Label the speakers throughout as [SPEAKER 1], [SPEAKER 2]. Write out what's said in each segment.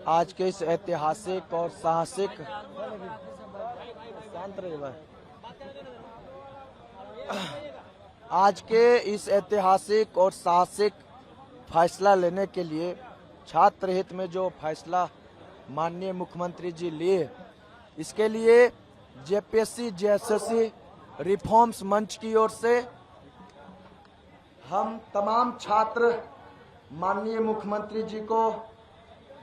[SPEAKER 1] आज के इस ऐतिहासिक और साहसिक आज के इस ऐतिहासिक और साहसिक फैसला लेने के लिए छात्र हित में जो फैसला माननीय मुख्यमंत्री जी लिए, इसके लिए जेपीएससी जेएसएससी रिफॉर्म्स मंच की ओर से हम तमाम छात्र माननीय मुख्यमंत्री जी को,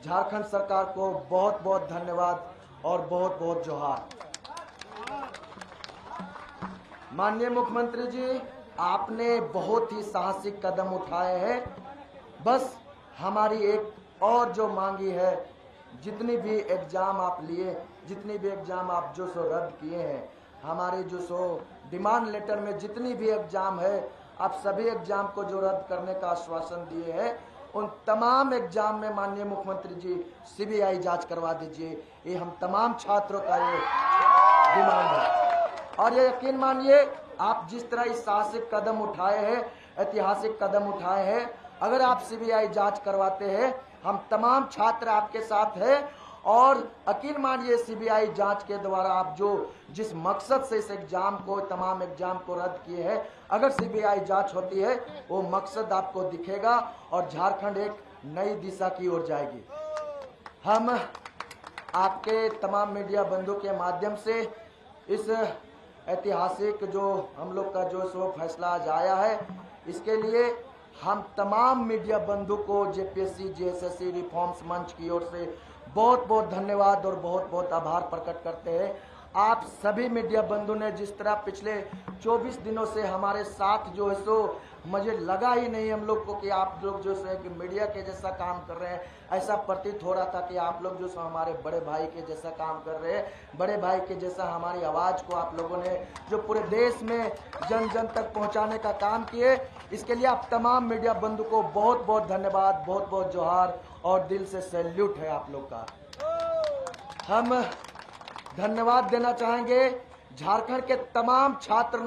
[SPEAKER 1] झारखंड सरकार को बहुत बहुत धन्यवाद और बहुत बहुत जोहार। माननीय मुख्यमंत्री जी, आपने बहुत ही साहसिक कदम उठाए हैं। बस हमारी एक और जो मांगी है, जितनी भी एग्जाम आप लिए, जितनी भी एग्जाम आप जो सो रद्द किए हैं, हमारे जो सो डिमांड लेटर में जितनी भी एग्जाम है, आप सभी एग्जाम को जो रद्द करने का आश्वासन दिए हैं, उन तमाम एग्जाम में माननीय मुख्यमंत्री जी सीबीआई जांच करवा दीजिए। ये हम तमाम छात्रों का ये डिमांड है। और ये यकीन मानिए, आप जिस तरह इस साहसिक कदम उठाए हैं, ऐतिहासिक कदम उठाए हैं, अगर आप सीबीआई जांच करवाते हैं, हम तमाम छात्र आपके साथ हैं। और यकीन मानिए, सीबीआई जांच के द्वारा आप जो जिस मकसद से इस एग्जाम को, तमाम एग्जाम को रद्द किए हैं, अगर सीबीआई जांच होती है, वो मकसद आपको दिखेगा और झारखंड एक नई दिशा की ओर जाएगी। हम आपके तमाम मीडिया बंधु के माध्यम से इस ऐतिहासिक जो हम लोग का जो सो फैसला आज आया है, इसके लिए हम तमाम मीडिया बंधु को जेपीएससी जेएसएससी रिफॉर्म्स मंच की ओर से बहुत बहुत धन्यवाद और बहुत बहुत आभार प्रकट करते हैं। आप सभी मीडिया बंधु ने जिस तरह पिछले 24 दिनों से हमारे साथ जो है सो, मुझे लगा ही नहीं हम लोग को कि आप लोग जो है कि मीडिया के जैसा काम कर रहे हैं। ऐसा प्रतीत हो रहा था कि आप लोग जो सो हमारे बड़े भाई के जैसा काम कर रहे हैं, बड़े भाई के जैसा हमारी आवाज़ को आप लोगों ने जो पूरे देश में जन जन तक पहुंचाने का काम किए, इसके लिए आप तमाम मीडिया बंधु को बहुत बहुत धन्यवाद, बहुत बहुत जोहार और दिल से सैल्यूट है आप लोग का। हम धन्यवाद देना चाहेंगे झारखंड के तमाम छात्र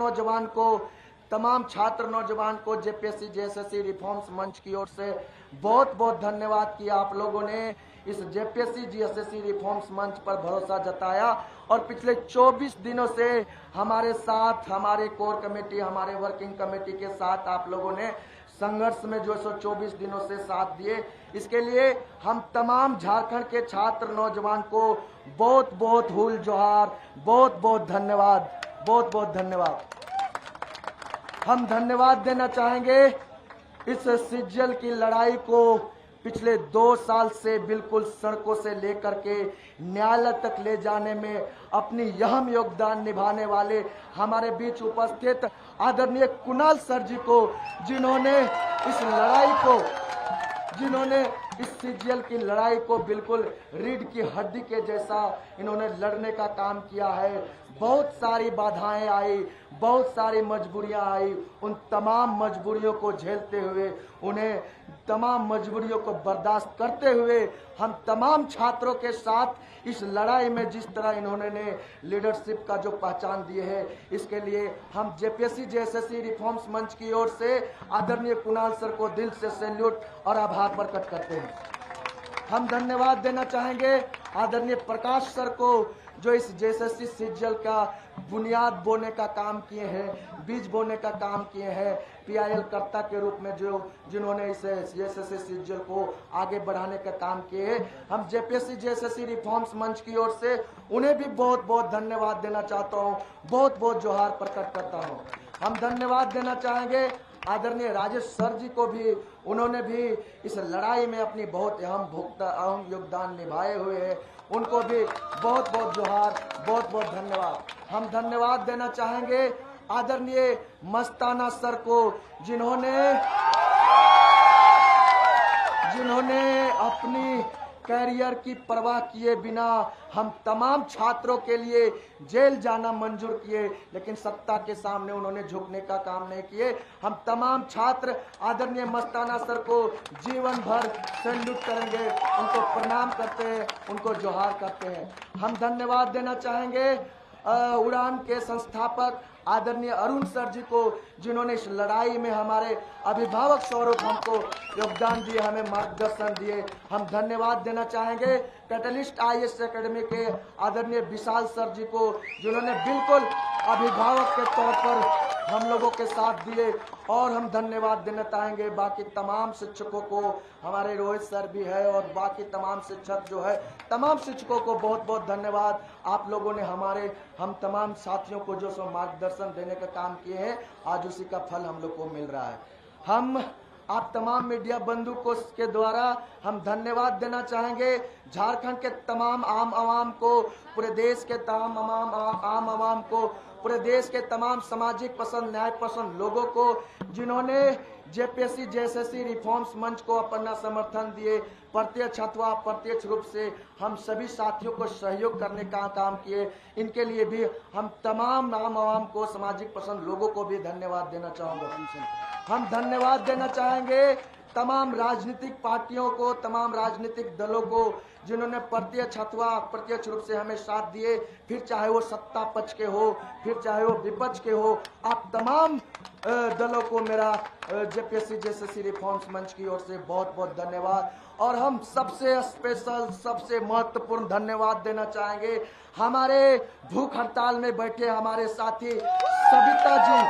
[SPEAKER 1] नौजवान को जेपीएससी जेएसएससी रिफॉर्म्स मंच की ओर से बहुत बहुत धन्यवाद कि आप लोगों ने इस जेपीएससी जेएसएससी रिफॉर्म्स मंच पर भरोसा जताया और पिछले 24 दिनों से हमारे साथ, हमारे कोर कमेटी, हमारे वर्किंग कमेटी के साथ आप लोगों ने संघर्ष में जो 24 दिनों से साथ दिए। इसके लिए हम तमाम झारखंड के छात्र नौजवान को बहुत बहुत हुल जोहार, बहुत बहुत धन्यवाद, बहुत बहुत धन्यवाद। हम धन्यवाद देना चाहेंगे इस सीजीएल की लड़ाई को पिछले 2 साल से बिल्कुल सड़कों से लेकर के न्यायालय तक ले जाने में अपनी अहम योगदान निभाने वाले हमारे बीच उपस्थित आदरणीय कुणाल सर जी को, जिन्होंने इस सीजीएल की लड़ाई को बिल्कुल रीढ़ की हड्डी के जैसा इन्होंने लड़ने का काम किया है। बहुत सारी बाधाएं आई, बहुत सारी मजबूरियां आई, उन तमाम मजबूरियों को झेलते हुए, उन्हें तमाम मजबूरियों को बर्दाश्त करते हुए हम तमाम छात्रों के साथ इस लड़ाई में जिस तरह इन्होंने लीडरशिप का जो पहचान दिए है, इसके लिए हम जेपीएससी जेएसएससी रिफॉर्म्स मंच की ओर से आदरणीय कुणाल सर को दिल से सैल्यूट और आभार प्रकट करते हैं। हम धन्यवाद देना चाहेंगे आदरणीय प्रकाश सर को, जो इस जेएसएससी सीजीएल का बुनियाद बोने का काम किए हैं, बीज बोने का काम किए हैं, पीआईएल कर्ता के रूप में जिन्होंने इस जेएसएससी सीजीएल को आगे बढ़ाने का काम किए हैं। हम जेपीएससी जेएसएससी रिफॉर्म्स मंच की ओर से उन्हें भी बहुत बहुत धन्यवाद देना चाहता हूँ, बहुत बहुत जोहार प्रकट करता हूँ। हम धन्यवाद देना चाहेंगे आदरणीय राजेश सर जी को भी, उन्होंने भी इस लड़ाई में अपनी बहुत अहम योगदान निभाए हुए हैं, उनको भी बहुत बहुत जोहार, बहुत बहुत धन्यवाद। हम धन्यवाद देना चाहेंगे आदरणीय मस्ताना सर को, जिन्होंने अपनी कैरियर की परवाह किए बिना हम तमाम छात्रों के लिए जेल जाना मंजूर किए, लेकिन सत्ता के सामने उन्होंने झुकने का काम नहीं किए। हम तमाम छात्र आदरणीय मस्ताना सर को जीवन भर सैल्यूट करेंगे, उनको प्रणाम करते हैं, उनको जोहार करते हैं। हम धन्यवाद देना चाहेंगे उड़ान के संस्थापक आदरणीय अरुण सर जी को, जिन्होंने इस लड़ाई में हमारे अभिभावक स्वरूप हमको योगदान दिए, हमें मार्गदर्शन दिए, हम धन्यवाद देना चाहेंगे। कैटलिस्ट IAS एकेडमी के आदरणीय विशाल सर जी को, जिन्होंने बिल्कुल अभिभावक के तौर पर हम लोगों के साथ दिए, और हम धन्यवाद देना चाहेंगे बाकी तमाम शिक्षकों को, हमारे रोहित सर भी है और बाकी तमाम शिक्षक जो है, तमाम शिक्षकों को बहुत बहुत धन्यवाद। आप लोगों ने हम तमाम साथियों को जो सो मार्गदर्शन देने का काम किए हैं, आज उसी का फल हम लोग को मिल रहा है। हम आप तमाम मीडिया बंधु को के द्वारा हम धन्यवाद देना चाहेंगे। झारखंड के तमाम आम आवाम को, पूरे देश के तमाम आम आवाम को, पूरे देश के तमाम सामाजिक पसंद, न्याय पसंद लोगों को, जिन्होंने JPSC JSSC रिफॉर्म्स मंच को अपना समर्थन दिए, प्रत्यक्ष अथवा अप्रत्यक्ष रूप से हम सभी साथियों को सहयोग करने का काम किए, इनके लिए भी हम तमाम आम आवाम को, सामाजिक पसंद लोगों को भी धन्यवाद देना चाहूँगा। हम धन्यवाद देना चाहेंगे तमाम राजनीतिक पार्टियों को, तमाम राजनीतिक दलों को, जिन्होंने प्रत्यक्ष अथवा अप्रत्यक्ष रूप से हमें साथ दिए, फिर चाहे वो सत्ता पक्ष के हो, फिर चाहे वो विपक्ष के हो। आप तमाम दलों को मेरा JPSC JSSC रिफॉर्म्स मंच की ओर से बहुत बहुत धन्यवाद। और हम सबसे स्पेशल, सबसे महत्वपूर्ण धन्यवाद देना चाहेंगे हमारे भूख हड़ताल में बैठे हमारे साथी सविता जी,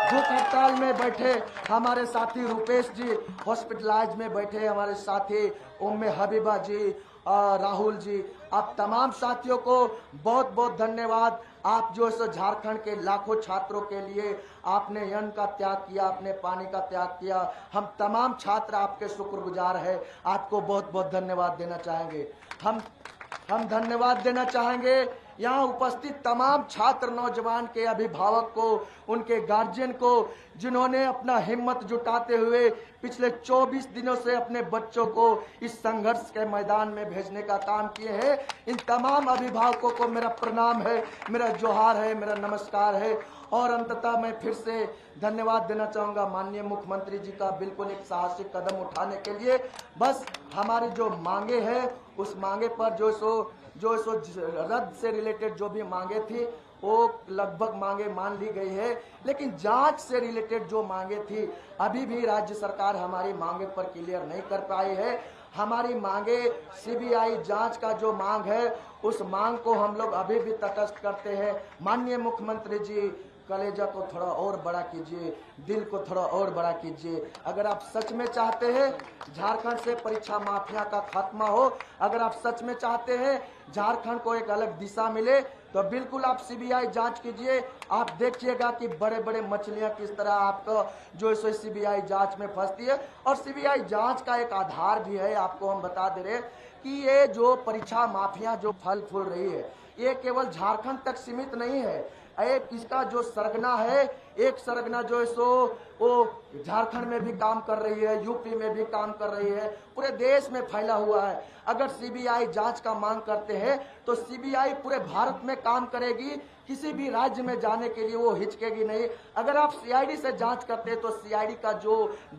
[SPEAKER 1] भूख हड़ताल में बैठे हमारे साथी रूपेश जी, हॉस्पिटलाइज में बैठे हमारे साथी उम्मे हबीबा जी, राहुल जी, आप तमाम साथियों को बहुत बहुत धन्यवाद। आप जो है झारखंड के लाखों छात्रों के लिए आपने अन्न का त्याग किया, आपने पानी का त्याग किया, हम तमाम छात्र आपके शुक्रगुजार हैं। आपको बहुत बहुत धन्यवाद देना चाहेंगे। हम धन्यवाद देना चाहेंगे यहाँ उपस्थित तमाम छात्र नौजवान के अभिभावक को, उनके गार्जियन को, जिन्होंने अपना हिम्मत जुटाते हुए पिछले 24 दिनों से अपने बच्चों को इस संघर्ष के मैदान में भेजने का काम किए हैं। इन तमाम अभिभावकों को मेरा प्रणाम है, मेरा जोहार है, मेरा नमस्कार है। और अंततः मैं फिर से धन्यवाद देना चाहूँगा माननीय मुख्यमंत्री जी का, बिल्कुल एक साहसिक कदम उठाने के लिए। बस हमारी जो मांगे हैं, उस मांगे पर जो सो रद्द से रिलेटेड जो भी मांगे थी, वो लगभग मांगे मान ली गई है, लेकिन जांच से रिलेटेड जो मांगे थी, अभी भी राज्य सरकार हमारी मांगे पर क्लियर नहीं कर पाई है। हमारी मांगे CBI जांच का जो मांग है, उस मांग को हम लोग अभी भी तटस्थ करते हैं। माननीय मुख्यमंत्री जी, कलेजा को थोड़ा और बड़ा कीजिए, दिल को थोड़ा और बड़ा कीजिए। अगर आप सच में चाहते हैं झारखंड से परीक्षा माफिया का खात्मा हो, अगर आप सच में चाहते हैं झारखंड को एक अलग दिशा मिले, तो बिल्कुल आप CBI जांच कीजिए। आप देखिएगा कि बड़े बड़े मछलियां किस तरह आपको जो है CBI जांच में फंसती है। और CBI जांच का एक आधार भी है, आपको हम बता दे रहे कि ये जो परीक्षा माफिया जो फल फूल रही है, ये केवल झारखंड तक सीमित नहीं है। एक इसका जो सरगना है, एक सरगना जो है वो झारखंड में भी काम कर रही है, UP में भी काम कर रही है, पूरे देश में फैला हुआ है। अगर CBI जांच का मांग करते हैं तो CBI पूरे भारत में काम करेगी, किसी भी राज्य में जाने के लिए वो हिचकेगी नहीं। अगर आप CID से जांच करते हैं तो CID का जो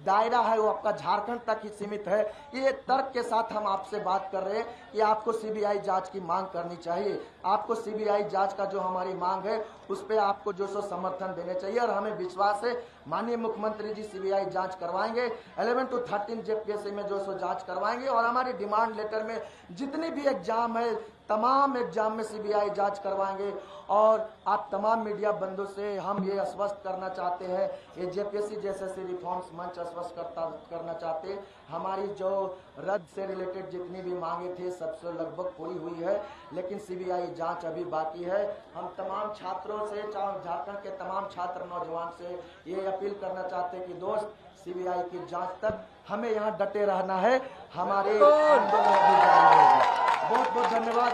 [SPEAKER 1] दायरा है वो आपका झारखंड तक ही सीमित है। ये तर्क के साथ हम आपसे बात कर रहे हैं कि आपको CBI जांच की मांग करनी चाहिए। आपको CBI जांच का जो हमारी मांग है उस पर आपको जो सो समर्थन देने चाहिए। और हमें विश्वास है माननीय मुख्यमंत्री जी CBI जांच करवाएंगे, 11 to 13 JPSC में जो सो जांच करवाएंगे। और हमारी डिमांड लेटर में जितनी भी एग्जाम है, तमाम एग्जाम में CBI जांच करवाएंगे। और आप तमाम मीडिया बंधु से हम ये आश्वस्त करना चाहते हैं, ये JPSC JSSC रिफॉर्म्स मंच आश्वस्त करना चाहते हैं, हमारी जो रद्द से रिलेटेड जितनी भी मांगे थे सबसे लगभग पूरी हुई है, लेकिन CBI जांच अभी बाकी है। हम तमाम छात्रों से, झारखंड के तमाम छात्र नौजवान से ये अपील करना चाहते हैं कि दोस्त, CBI की जांच तक हमें यहाँ डटे रहना है, हमारे आंदोलन अभी जारी रहेगी। बहुत बहुत धन्यवाद।